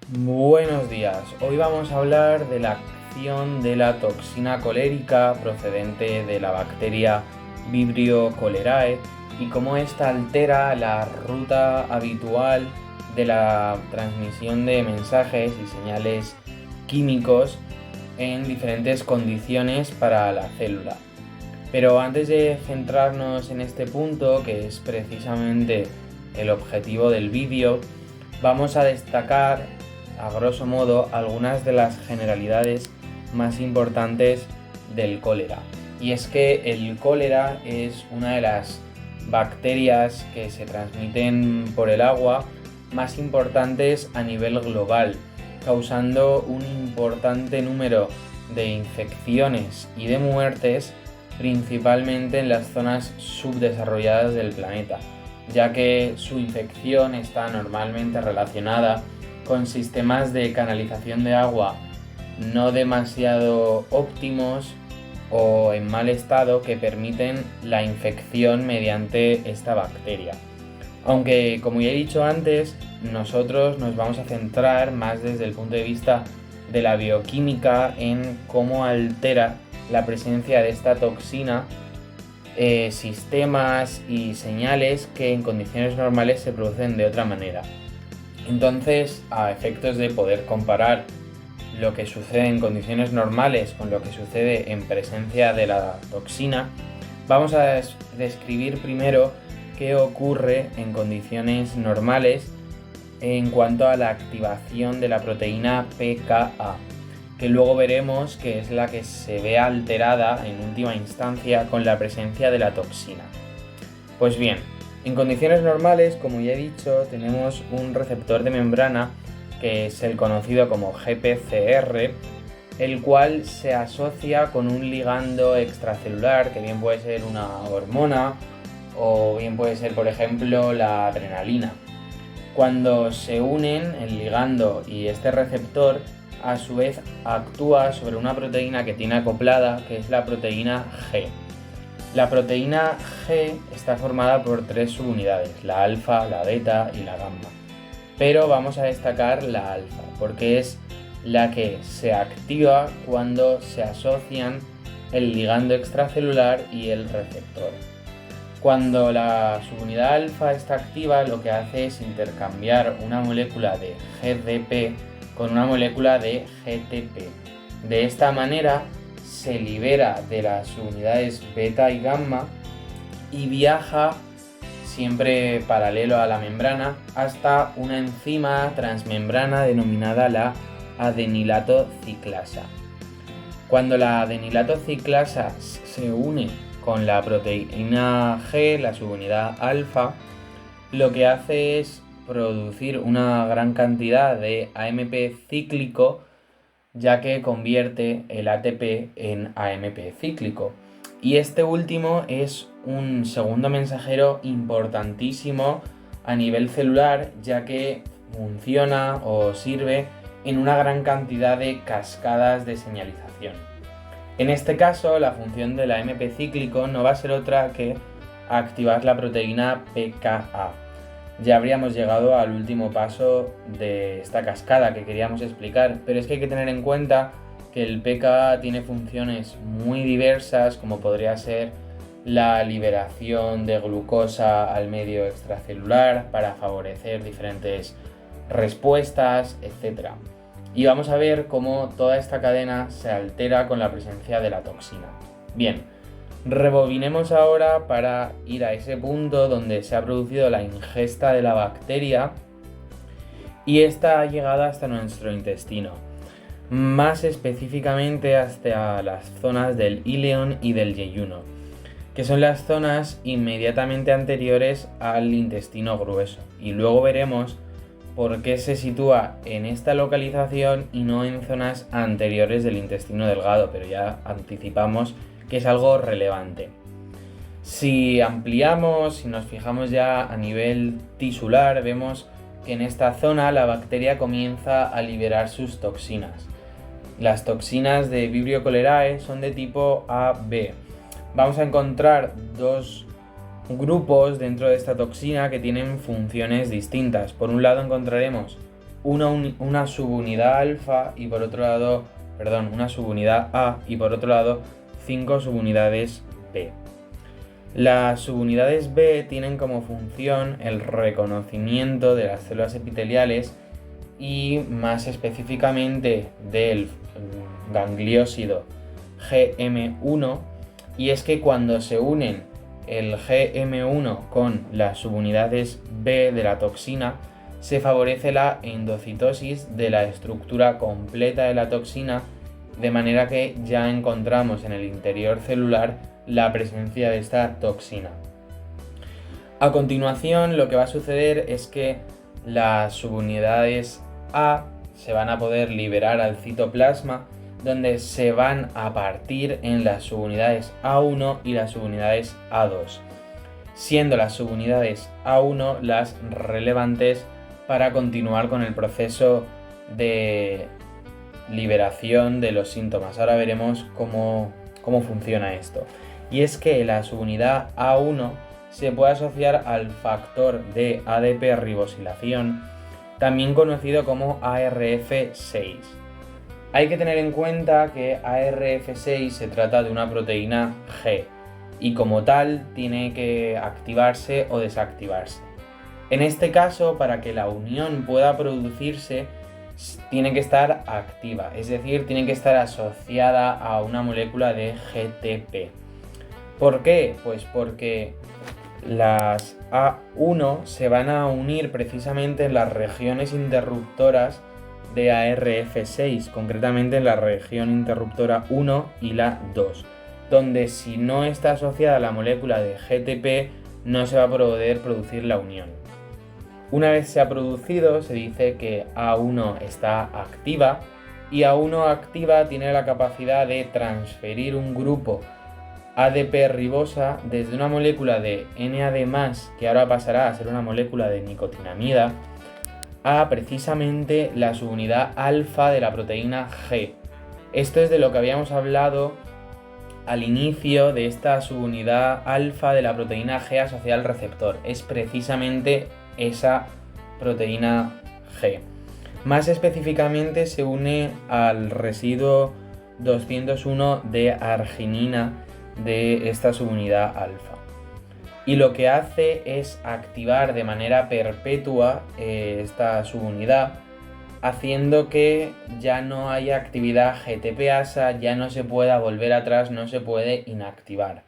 Buenos días, hoy vamos a hablar de la acción de la toxina colérica procedente de la bacteria Vibrio cholerae y cómo esta altera la ruta habitual de la transmisión de mensajes y señales químicos en diferentes condiciones para la célula. Pero antes de centrarnos en este punto, que es precisamente el objetivo del vídeo, vamos a destacar a grosso modo algunas de las generalidades más importantes del cólera. Y es que el cólera es una de las bacterias que se transmiten por el agua más importantes a nivel global, causando un importante número de infecciones y de muertes, principalmente en las zonas subdesarrolladas del planeta, ya que su infección está normalmente relacionada con sistemas de canalización de agua no demasiado óptimos o en mal estado que permiten la infección mediante esta bacteria. Aunque, como ya he dicho antes, nosotros nos vamos a centrar más desde el punto de vista de la bioquímica en cómo altera la presencia de esta toxina sistemas y señales que en condiciones normales se producen de otra manera. Entonces, a efectos de poder comparar lo que sucede en condiciones normales con lo que sucede en presencia de la toxina, vamos a describir primero qué ocurre en condiciones normales en cuanto a la activación de la proteína pKa, que luego veremos que es la que se ve alterada en última instancia con la presencia de la toxina. Pues bien, en condiciones normales, como ya he dicho, tenemos un receptor de membrana que es el conocido como GPCR, el cual se asocia con un ligando extracelular, que bien puede ser una hormona o bien puede ser, por ejemplo, la adrenalina. Cuando se unen el ligando y este receptor, a su vez actúa sobre una proteína que tiene acoplada, que es la proteína G. La proteína G está formada por tres subunidades, la alfa, la beta y la gamma. Pero vamos a destacar la alfa, porque es la que se activa cuando se asocian el ligando extracelular y el receptor. Cuando la subunidad alfa está activa, lo que hace es intercambiar una molécula de GDP con una molécula de GTP. De esta manera se libera de las subunidades beta y gamma y viaja siempre paralelo a la membrana hasta una enzima transmembrana denominada la adenilato ciclasa. Cuando la adenilato ciclasa se une con la proteína G, la subunidad alfa, lo que hace es producir una gran cantidad de AMP cíclico, ya que convierte el ATP en AMP cíclico. Y este último es un segundo mensajero importantísimo a nivel celular, ya que funciona o sirve en una gran cantidad de cascadas de señalización. En este caso, la función del AMP cíclico no va a ser otra que activar la proteína pKa. Ya habríamos llegado al último paso de esta cascada que queríamos explicar, pero es que hay que tener en cuenta que el pKa tiene funciones muy diversas, como podría ser la liberación de glucosa al medio extracelular para favorecer diferentes respuestas, etc. Y vamos a ver cómo toda esta cadena se altera con la presencia de la toxina. Bien, rebobinemos ahora para ir a ese punto donde se ha producido la ingesta de la bacteria y esta ha llegado hasta nuestro intestino, más específicamente hasta las zonas del íleon y del yeyuno, que son las zonas inmediatamente anteriores al intestino grueso, y luego veremos por qué se sitúa en esta localización y no en zonas anteriores del intestino delgado, pero ya anticipamos que es algo relevante. Si ampliamos, si nos fijamos ya a nivel tisular, vemos que en esta zona la bacteria comienza a liberar sus toxinas. Las toxinas de Vibrio cholerae son de tipo AB. Vamos a encontrar dos grupos dentro de esta toxina que tienen funciones distintas. Por un lado encontraremos una subunidad alfa y por otro lado, una subunidad A y por otro lado 5 subunidades B. Las subunidades B tienen como función el reconocimiento de las células epiteliales y más específicamente del gangliósido GM1, y es que cuando se unen el GM1 con las subunidades B de la toxina, se favorece la endocitosis de la estructura completa de la toxina, de manera que ya encontramos en el interior celular la presencia de esta toxina. A continuación, lo que va a suceder es que las subunidades A se van a poder liberar al citoplasma, donde se van a partir en las subunidades A1 y las subunidades A2, siendo las subunidades A1 las relevantes para continuar con el proceso de liberación de los síntomas. Ahora veremos cómo funciona esto. Y es que la subunidad A1 se puede asociar al factor de ADP ribosilación, también conocido como ARF6. Hay que tener en cuenta que ARF6 se trata de una proteína G y como tal tiene que activarse o desactivarse. En este caso, para que la unión pueda producirse, tiene que estar activa, es decir, tiene que estar asociada a una molécula de GTP. ¿Por qué? Pues porque las A1 se van a unir precisamente en las regiones interruptoras de ARF6, concretamente en la región interruptora 1 y la 2, donde si no está asociada la molécula de GTP no se va a poder producir la unión. Una vez se ha producido, se dice que A1 está activa y A1 activa tiene la capacidad de transferir un grupo ADP ribosa desde una molécula de NAD+, que ahora pasará a ser una molécula de nicotinamida, a precisamente la subunidad alfa de la proteína G. Esto es de lo que habíamos hablado al inicio de esta subunidad alfa de la proteína G asociada al receptor. Es precisamente esa proteína G. Más específicamente se une al residuo 201 de arginina de esta subunidad alfa. Y lo que hace es activar de manera perpetua esta subunidad, haciendo que ya no haya actividad GTPasa, ya no se pueda volver atrás, no se puede inactivar.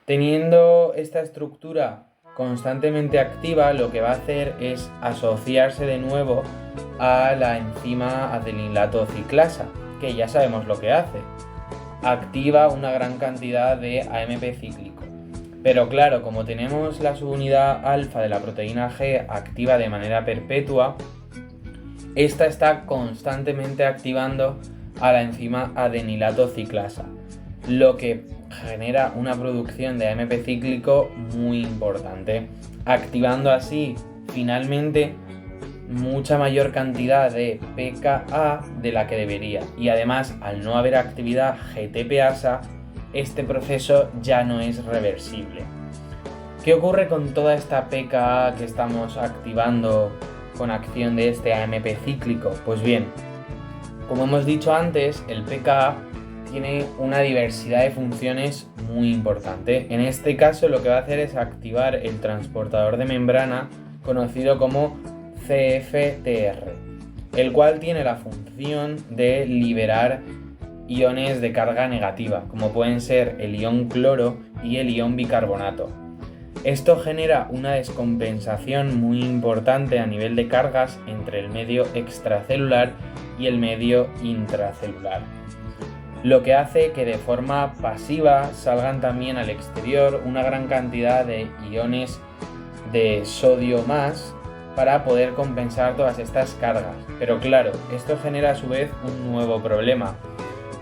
Teniendo esta estructura constantemente activa, lo que va a hacer es asociarse de nuevo a la enzima adenilato ciclasa, que ya sabemos lo que hace. Activa una gran cantidad de AMP cíclico. Pero claro, como tenemos la subunidad alfa de la proteína G activa de manera perpetua, esta está constantemente activando a la enzima adenilato ciclasa, lo que genera una producción de AMP cíclico muy importante, activando así finalmente mucha mayor cantidad de pKa de la que debería, y además al no haber actividad GTPasa, este proceso ya no es reversible. ¿Qué ocurre con toda esta pKa que estamos activando con acción de este AMP cíclico? Pues bien, como hemos dicho antes, el pKa tiene una diversidad de funciones muy importante. En este caso lo que va a hacer es activar el transportador de membrana conocido como CFTR, el cual tiene la función de liberar iones de carga negativa, como pueden ser el ion cloro y el ion bicarbonato. Esto genera una descompensación muy importante a nivel de cargas entre el medio extracelular y el medio intracelular, lo que hace que de forma pasiva salgan también al exterior una gran cantidad de iones de sodio más para poder compensar todas estas cargas. Pero claro, esto genera a su vez un nuevo problema,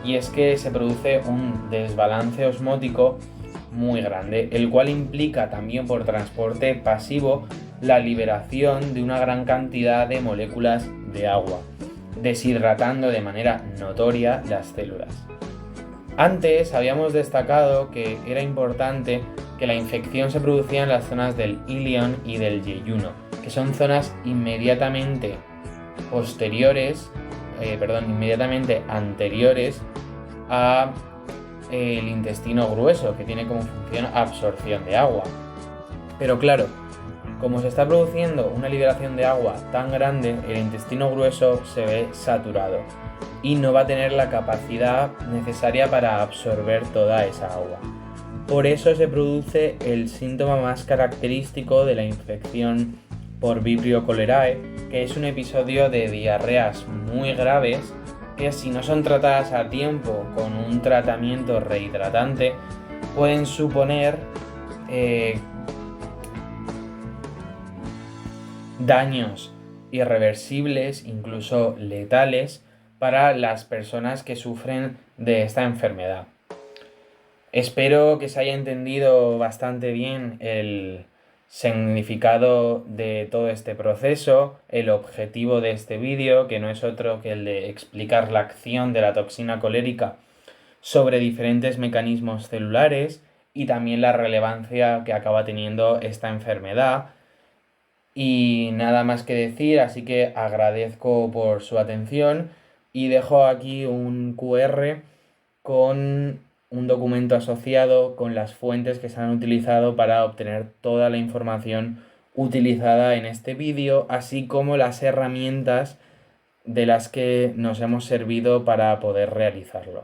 y es que se produce un desbalance osmótico muy grande, el cual implica también por transporte pasivo la liberación de una gran cantidad de moléculas de agua, deshidratando de manera notoria las células. Antes habíamos destacado que era importante que la infección se producía en las zonas del ilion y del yeyuno, que son zonas inmediatamente inmediatamente anteriores a el intestino grueso, que tiene como función absorción de agua. Pero claro, como se está produciendo una liberación de agua tan grande, el intestino grueso se ve saturado y no va a tener la capacidad necesaria para absorber toda esa agua. Por eso se produce el síntoma más característico de la infección por Vibrio cholerae, que es un episodio de diarreas muy graves que, si no son tratadas a tiempo con un tratamiento rehidratante, pueden suponer daños irreversibles, incluso letales, para las personas que sufren de esta enfermedad. Espero que se haya entendido bastante bien el significado de todo este proceso, el objetivo de este vídeo, que no es otro que el de explicar la acción de la toxina colérica sobre diferentes mecanismos celulares y también la relevancia que acaba teniendo esta enfermedad. Y nada más que decir, así que agradezco por su atención y dejo aquí un QR con un documento asociado con las fuentes que se han utilizado para obtener toda la información utilizada en este vídeo, así como las herramientas de las que nos hemos servido para poder realizarlo.